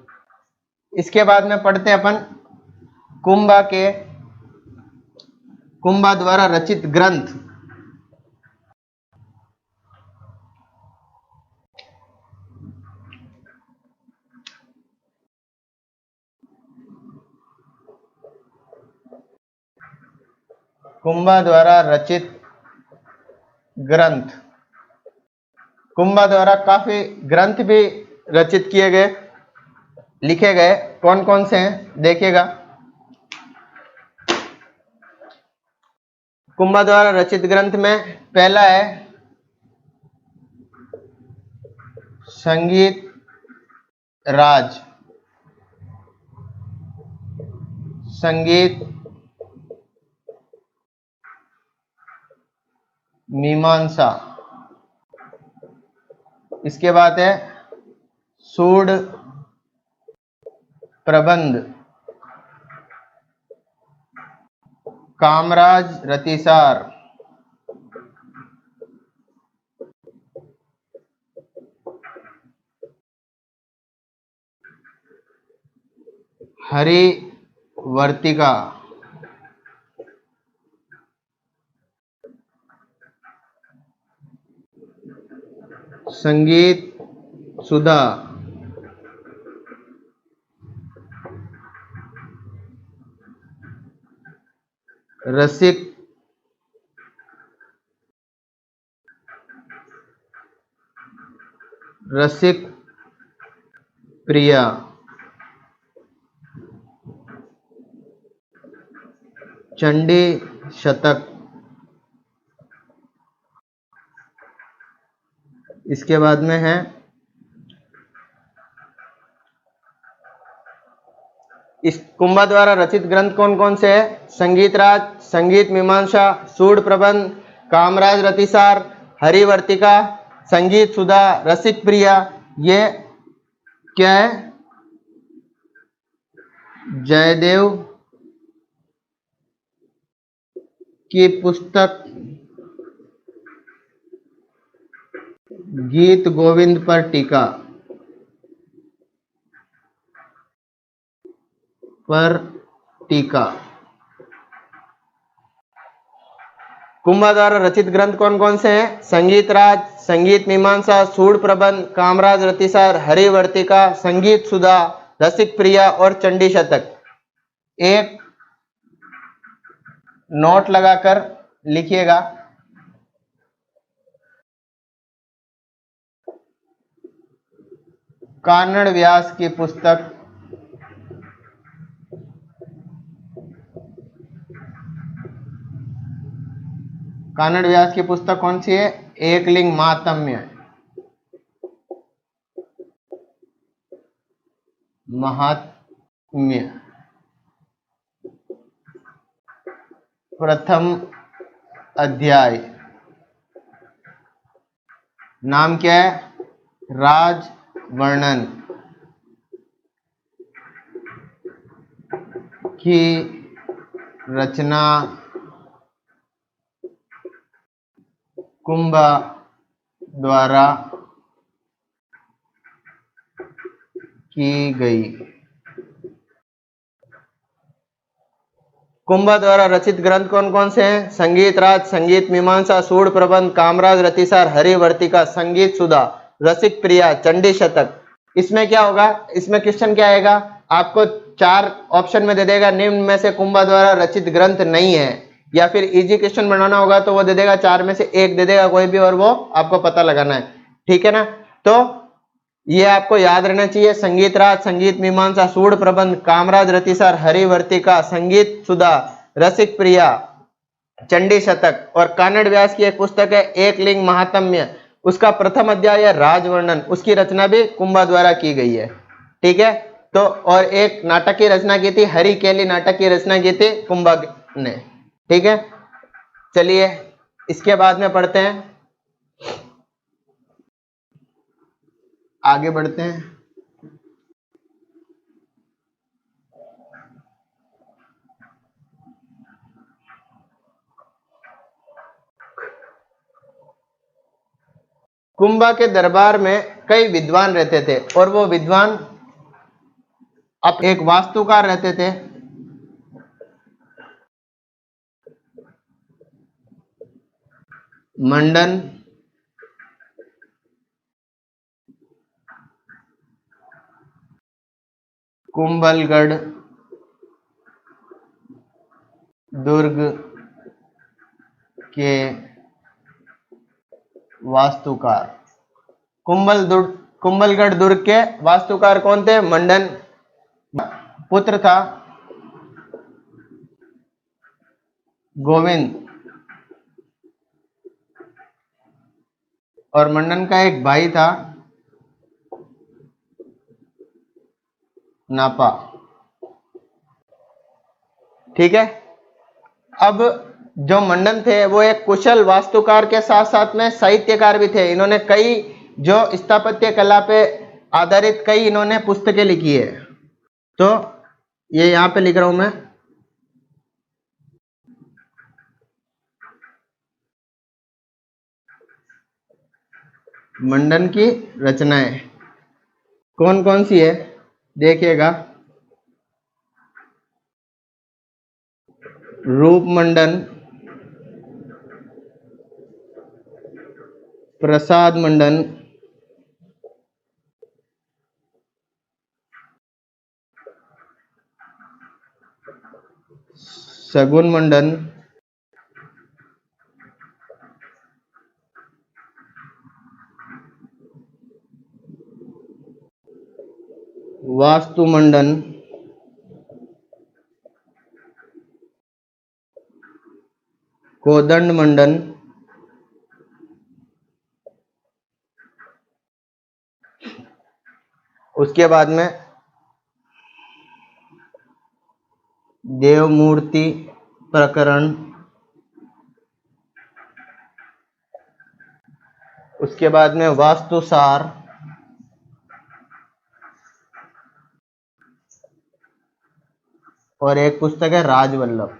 इसके बाद में पढ़ते हैं अपन कुंभा द्वारा रचित ग्रंथ। कुंभा द्वारा रचित ग्रंथ, कुंभा द्वारा काफी ग्रंथ भी रचित किए गए, लिखे गए। कौन कौन से हैं देखिएगा। कुंभा द्वारा रचित ग्रंथ में पहला है संगीत राज, संगीत मीमांसा। इसके बाद है सूड प्रबंध, कामराज रतिसार, हरिवर्तिका, संगीत सुधा, रसिक रसिक प्रिया, चंडी शतक। इसके बाद में है इस कुंभा द्वारा रचित ग्रंथ कौन कौन से है, संगीत राज, संगीत मीमांसा, सूड प्रबंध, कामराज रतिसार, हरिवर्तिका, संगीत सुधा, रसिक प्रिया। ये क्या है, जयदेव की पुस्तक गीत गोविंद पर टीका, पर टीका। कुंभा द्वारा रचित ग्रंथ कौन कौन से हैं? संगीत राज, संगीत मीमांसा, सूड प्रबंध, कामराज रतिसार, हरिवर्तिका, संगीत सुधा, रसिक प्रिया और चंडी शतक। एक नोट लगाकर लिखिएगा। कानड़ व्यास की पुस्तक कानड़ व्यास की पुस्तक कौन सी है? एकलिंग महात्म्य। महात्म्य प्रथम अध्याय। नाम क्या है? राज वर्णन की रचना कुंभा द्वारा की गई। कुंभा द्वारा रचित ग्रंथ कौन कौन से हैं? संगीत राज, संगीत मीमांसा, सूड प्रबंध, कामराज रतिसार, हरिवर्तिका, संगीत सुधा, रसिक प्रिया, चंडी शतक। इसमें क्या होगा? इसमें क्वेश्चन क्या आएगा? आपको 4 ऑप्शन में दे देगा, निम्न में से कुंभा द्वारा रचित ग्रंथ नहीं है, या फिर इजी क्वेश्चन बनाना होगा तो वो दे देगा 4 में से 1 दे देगा कोई भी, और वो आपको पता लगाना है। ठीक है ना? तो ये आपको याद रहना चाहिए। संगीत राज, संगीत मीमांसा, सूड प्रबंध, कामराज रतिसार, हरिवर्तिका, संगीत सुधा, रसिक प्रिया, चंडी शतक। और कानड़ व्यास की एक पुस्तक है एकलिंग महात्म्य, उसका प्रथम अध्याय है राजवर्णन, उसकी रचना भी कुंभा द्वारा की गई है। ठीक है? तो और एक नाटक की रचना की थी, हरि केली नाटक की रचना की थी कुंभा ने। ठीक है, चलिए इसके बाद में पढ़ते हैं, आगे बढ़ते हैं। कुंभा के दरबार में कई विद्वान रहते थे, और वो विद्वान अब एक वास्तुकार रहते थे। मंडन, कुंभलगढ़ दुर्ग के वास्तुकार। कुंभलगढ़ दुर्ग के वास्तुकार कौन थे? मंडन। पुत्र था गोविंद, और मंडन का एक भाई था नापा। ठीक है, अब जो मंडन थे वो एक कुशल वास्तुकार के साथ साथ में साहित्यकार भी थे। इन्होंने कई जो स्थापत्य कला पे आधारित कई इन्होंने पुस्तकें लिखी है। तो ये यहां पे लिख रहा हूं मैं, मंडन की रचनाएं कौन कौन सी है देखिएगा। रूप मंडन, प्रसाद मंडन, सगुन मंडन, वास्तु मंडन, कोदंड मंडन, उसके बाद में देवमूर्ति प्रकरण, उसके बाद में वास्तुसार, और एक पुस्तक है राजवल्लभ।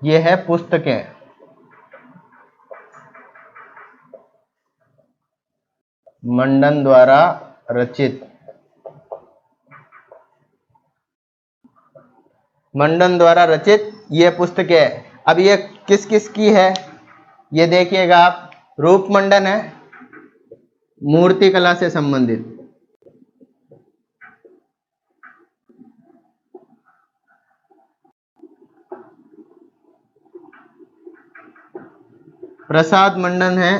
ये है पुस्तकें मंडन द्वारा रचित। मंडन द्वारा रचित ये पुस्तक है। अब ये किस किस की है ये देखिएगा आप। रूप मंडन है, मूर्ति कला से संबंधित। प्रसाद मंडन है,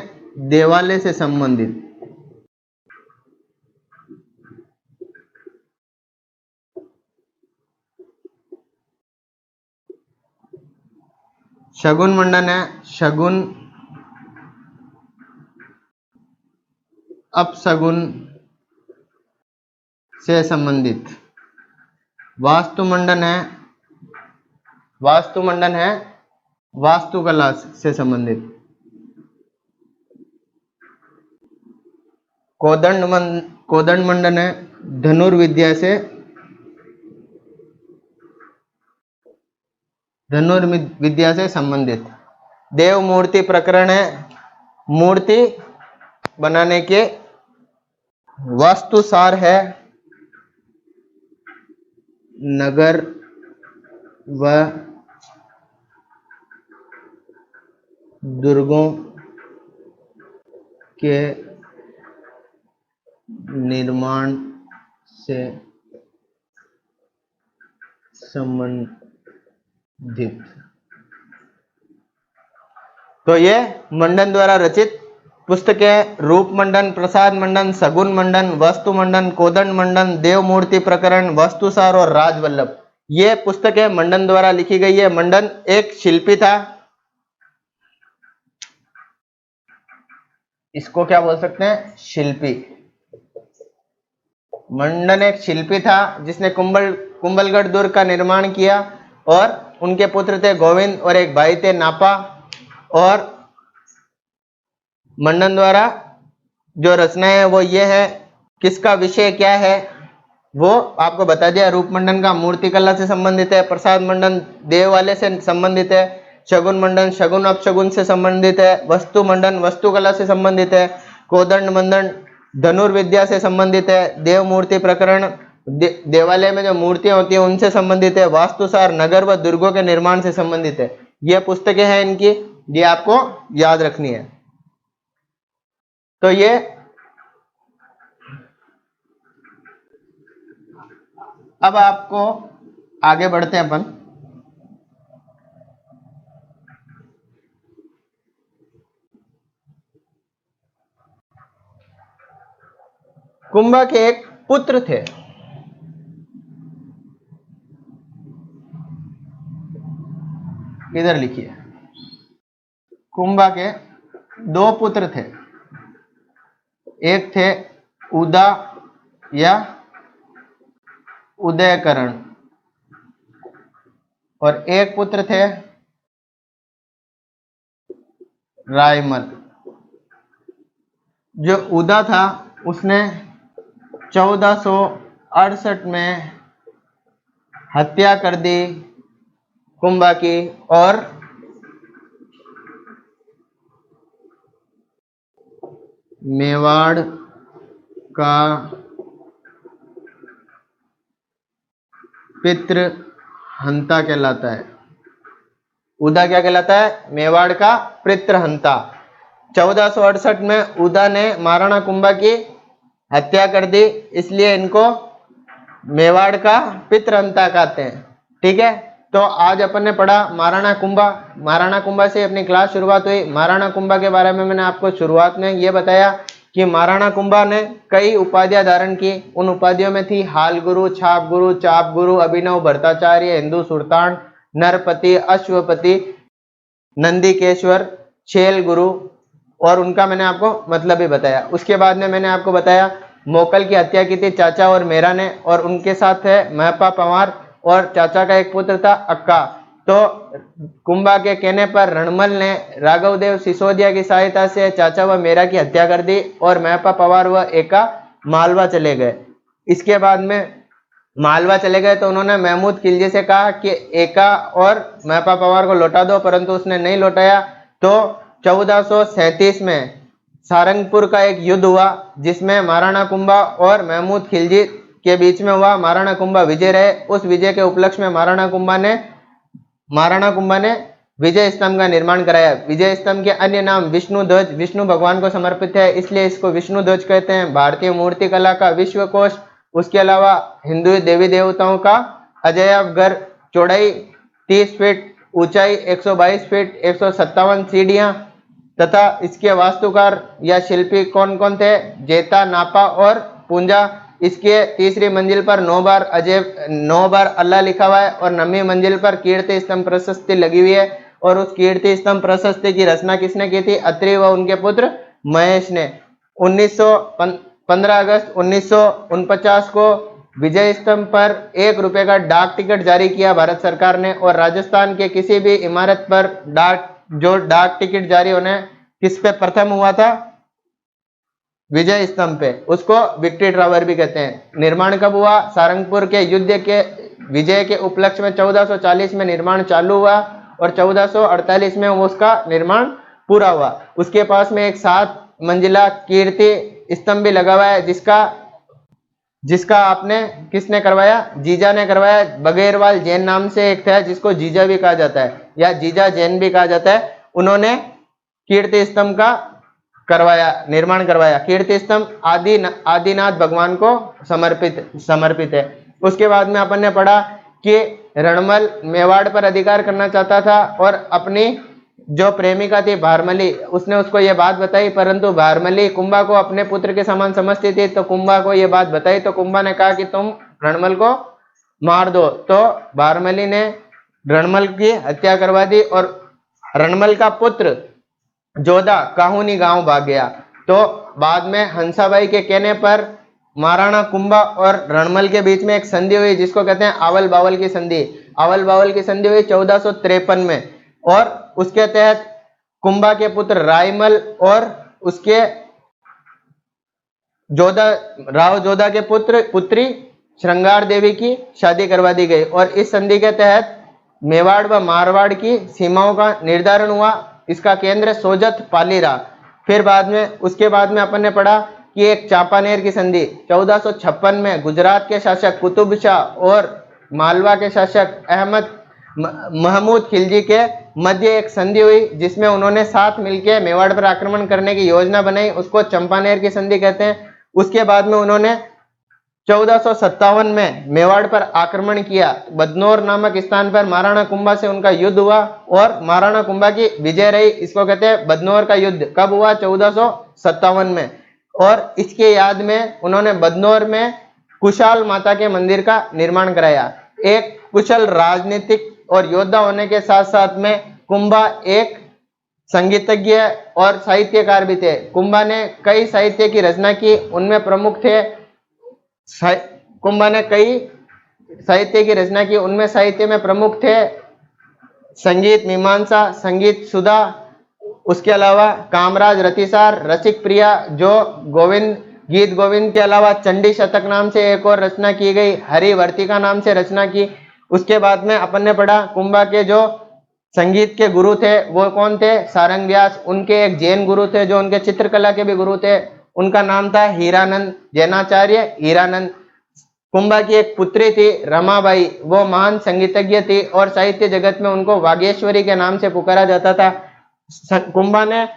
देवालय से संबंधित। शगुन मंडन है, शगुन अपशगुन से संबंधित। वास्तु मंडन है, वास्तु मंडन है वास्तुकला से संबंधित। कोदंड मंडन है धनुर्विद्या से, धनुर्विद्या से संबंधित। देव मूर्ति प्रकरण है, मूर्ति बनाने के वास्तुसार है, नगर व दुर्गों के निर्माण से संबंधित। तो ये मंडन द्वारा रचित पुस्तकें रूप मंडन, प्रसाद मंडन, सगुन मंडन, वस्तु मंडन, कोदंड मंडन, देव मूर्ति प्रकरण, वस्तुसार और राजवल्लभ, ये पुस्तकें मंडन द्वारा लिखी गई है। मंडन एक शिल्पी था, इसको क्या बोल सकते हैं, शिल्पी। मंडन एक शिल्पी था जिसने कुंभलगढ़ दुर्ग का निर्माण किया और उनके पुत्र थे गोविंद और एक भाई थे नापा। और मंडन द्वारा जो रचना है वो ये है, किसका विषय क्या है वो आपको बता दिया। रूप मंडन का मूर्ति कला से संबंधित है, प्रसाद मंडन देवालय से संबंधित है, शगुन मंडन शगुन अपशगुन से संबंधित है, वस्तु मंडन वास्तुकला से संबंधित है, कोदंड मंडन धनुर्विद्या से संबंधित है, देव मूर्ति प्रकरण देवालय में जो मूर्तियां होती है उनसे संबंधित है, वास्तुसार नगर व दुर्गों के निर्माण से संबंधित है। ये पुस्तकें हैं इनकी, ये आपको याद रखनी है। तो ये अब आपको आगे बढ़ते हैं अपन। कुंभा के एक पुत्र थे, इधर लिखिए। कुंभा के दो पुत्र थे, एक थे उदा या उदयकरण और एक पुत्र थे रायमल। जो उदा था उसने 1468 में हत्या कर दी कुंभा की और मेवाड़ का पितृ हंता कहलाता है। उदा क्या कहलाता है, मेवाड़ का पितृ हंता। 1468 में उदा ने महाराणा कुंभा की हत्या कर दी, इसलिए इनको मेवाड़ का पितृहंता कहते हैं। ठीक है, तो आज अपन ने पढ़ा महाराणा कुंभा। महाराणा कुंभा से अपनी क्लास शुरुआत हुई। महाराणा कुंभा के बारे में मैंने आपको शुरुआत में ये बताया कि महाराणा कुंभा ने कई उपाधियां धारण की। उन उपाधियों में थी हाल गुरु, छाप गुरु, चाप गुरु, अभिनव भट्टाचार्य, हिंदू सुल्तान, नरपति, अश्वपति, नंदीकेश्वर, छेल गुरु, और उनका मैंने आपको मतलब भी बताया। उसके बाद में मैंने आपको बताया मोकल की हत्या की थी चाचा और मेरा ने, और उनके साथ है महपा पंवार और चाचा का एक पुत्र था अक्का। तो कुंभा के कहने पर रणमल ने राघवदेव सिसोदिया की सहायता से चाचा व मेरा की हत्या कर दी और महपा पंवार व एका मालवा चले गए। इसके बाद में मालवा चले गए तो उन्होंने महमूद खिलजी से कहा कि एका और महपा पंवार को लौटा दो, परंतु उसने नहीं लौटाया। तो 1437 में सारंगपुर का एक युद्ध हुआ जिसमें महाराणा कुंभा और महमूद खिलजी के बीच में हुआ। महाराणा कुंभा विजय रहे। उस विजय के उपलक्ष्य में महाराणा कुंभा ने विजय स्तंभ का निर्माण कराया। विजय स्तंभ के अन्य नाम विष्णु ध्वज, विष्णु भगवान को समर्पित है इसलिए इसको विष्णु ध्वज कहते हैं। भारतीय मूर्ति कला का विश्व कोश, उसके अलावा हिंदू देवी देवताओं का अजयावघर, चौड़ाई 30 फीट, ऊंचाई 122 फीट, 157 सीढ़ियां, तथा इसके वास्तुकार या शिल्पी कौन कौन थे? जेता, नापा और पूंजा। इसके तीसरी मंजिल पर 9 बार अल्लाह लिखा हुआ है और 9वीं मंजिल पर कीर्ति स्तंभ प्रशस्ति लगी हुई है। और उस कीर्ति स्तंभ प्रशस्ति की रचना किसने की थी? अत्रि व उनके पुत्र महेश ने। 15 अगस्त 1949 को विजय स्तंभ पर 1 रुपए का डाक टिकट जारी किया भारत सरकार ने। और राजस्थान के किसी भी इमारत पर डाक टिकट जारी होने किस पे प्रथम हुआ था? विजय स्तंभ पे। उसको विक्ट्री टावर भी कहते हैं। निर्माण कब हुआ? सारंगपुर के युद्ध के विजय के उपलक्ष्य में 1440 में निर्माण चालू हुआ और 1448 में उसका निर्माण पूरा हुआ। उसके पास में एक 7 मंजिला कीर्ति स्तंभ भी लगा हुआ है जिसका आपने किसने करवाया? जीजा ने करवाया। बगेरवाल जैन नाम से एक था जिसको जीजा भी कहा जाता है या जीजा जैन भी कहा जाता है। उन्होंने कीर्ति स्तंभ का निर्माण करवाया। कीर्ति स्तंभ आदिनाथ भगवान को समर्पित है। उसके बाद में अपन ने पढ़ा कि रणमल मेवाड़ पर अधिकार करना चाहता था और अपनी जो प्रेमिका थी भारमली, उसने उसको ये बात बताई, परंतु भारमली कुंभा को अपने पुत्र के समान समझती थी। तो कुंभा को ये बात बताई तो कुंभा ने कहा कि तुम रणमल को मार दो। तो भारमली ने रणमल की हत्या करवा दी और रणमल का पुत्र जोधा काहुनी गांव भाग गया। तो बाद में हंसाबाई के कहने पर महाराणा कुंभा और रणमल के बीच में एक संधि हुई जिसको कहते हैं आवल बावल की संधि। आवल बावल की संधि हुई 1453 में और उसके तहत कुंभा के पुत्र रायमल और उसके जोधा के पुत्री श्रृंगार देवी की शादी करवा दी गई। और इस संधि के तहत मेवाड़ व मारवाड़ की सीमाओं का निर्धारण हुआ। इसका केंद्र सोजत पाली रहा। फिर उसके बाद में अपन ने पढ़ा कि एक चांपानेर की संधि 1456 में गुजरात के शासक कुतुब शाह और मालवा के शासक अहमद महमूद खिलजी के मध्य एक संधि हुई जिसमें उन्होंने साथ मिलकर मेवाड़ पर आक्रमण करने की योजना बनाई। उसको चंपानेर की संधि कहते हैं। उसके बाद में उन्होंने 1457 में मेवाड़ पर आक्रमण किया। बदनौर नामक स्थान पर महाराणा कुंभा से उनका युद्ध हुआ और महाराणा कुंभा की विजय रही। इसको कहते हैं बदनौर का युद्ध। कब हुआ? 1457 में। और इसके याद में उन्होंने बदनौर में कुशाल माता के मंदिर का निर्माण कराया। एक कुशल राजनीतिक और योद्धा होने के साथ साथ में कुंभा एक संगीतज्ञ और साहित्यकार भी थे। कुंभा ने कई साहित्य की रचना की, उनमें प्रमुख थे कुंभा ने कई साहित्य की रचना की, उनमें साहित्य में प्रमुख थे संगीत मीमांसा, संगीत सुधा, उसके अलावा कामराज रतिसार, रसिक प्रिया जो गीत गोविंद के अलावा चंडी शतक नाम से एक और रचना की गई, हरिवर्तिका नाम से रचना की। उसके बाद में अपन ने पढ़ा कुंभा के जो संगीत के गुरु थे वो कौन थे? सारंग व्यास। उनके एक जैन गुरु थे जो उनके चित्रकला के भी गुरु थे, उनका नाम था हीरानंद, जैनाचार्य हीरानंद। कुंभा की एक पुत्री थी रमाबाई, वो महान संगीतज्ञ थी और साहित्य जगत में उनको वागेश्वरी के नाम से पुकारा जाता था। कुंभा ने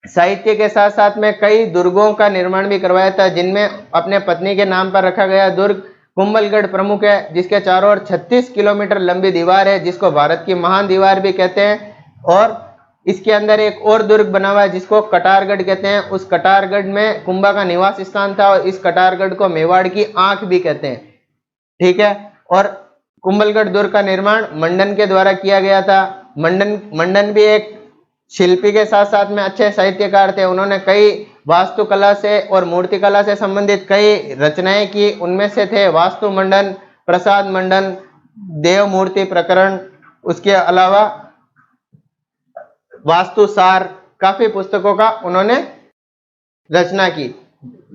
साहित्य के साथ साथ में कई दुर्गों का निर्माण भी करवाया था जिनमें अपने पत्नी के नाम पर रखा गया दुर्ग कुंभलगढ़ प्रमुख है, जिसके चारों ओर 36 किलोमीटर लंबी दीवार है जिसको भारत की महान दीवार भी कहते हैं। और इसके अंदर एक और दुर्ग बना हुआ है जिसको कटारगढ़ कहते हैं। उस कटारगढ़ में कुंभा का निवास स्थान था और इस कटारगढ़ को मेवाड़ की आंख भी कहते हैं। ठीक है। और कुंभलगढ़ दुर्ग का निर्माण मंडन के द्वारा किया गया था। मंडन भी एक शिल्पी के साथ साथ में अच्छे साहित्यकार थे। उन्होंने कई वास्तुकला से और मूर्तिकला से संबंधित कई रचनाएं की। उनमें से थे वास्तु मंडन, प्रसाद मंडन, देव मूर्ति प्रकरण, उसके अलावा वास्तुसार, काफी पुस्तकों का उन्होंने रचना की।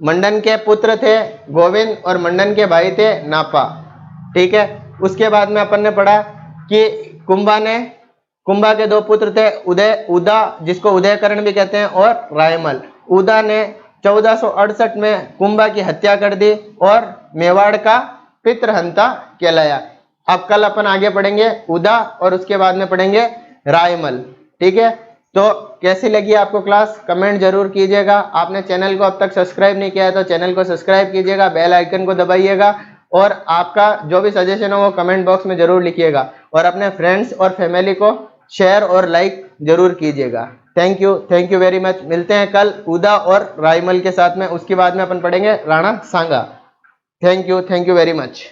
मंडन के पुत्र थे गोविंद और मंडन के भाई थे नापा। ठीक है। उसके बाद में अपन ने पढ़ा कि कुंभा के 2 पुत्र थे उदा जिसको उदयकरण भी कहते हैं और रायमल। उदा ने 1468 में कुंभा की हत्या कर दी और मेवाड़ का पितृहंता कहलाया। अब कल अपन आगे पढ़ेंगे उदा और उसके बाद में पढ़ेंगे रायमल। ठीक है, तो कैसी लगी आपको क्लास कमेंट जरूर कीजिएगा। आपने चैनल को अब तक सब्सक्राइब नहीं किया है तो चैनल को सब्सक्राइब कीजिएगा, बेल आइकन को दबाइएगा और आपका जो भी सजेशन हो वो कमेंट बॉक्स में जरूर लिखिएगा और अपने फ्रेंड्स और फैमिली को शेयर और लाइक जरूर कीजिएगा। Thank you very much. मिलते हैं कल उदा और रायमल के साथ में, उसके बाद में अपन पढ़ेंगे Rana Sanga. Thank you very much.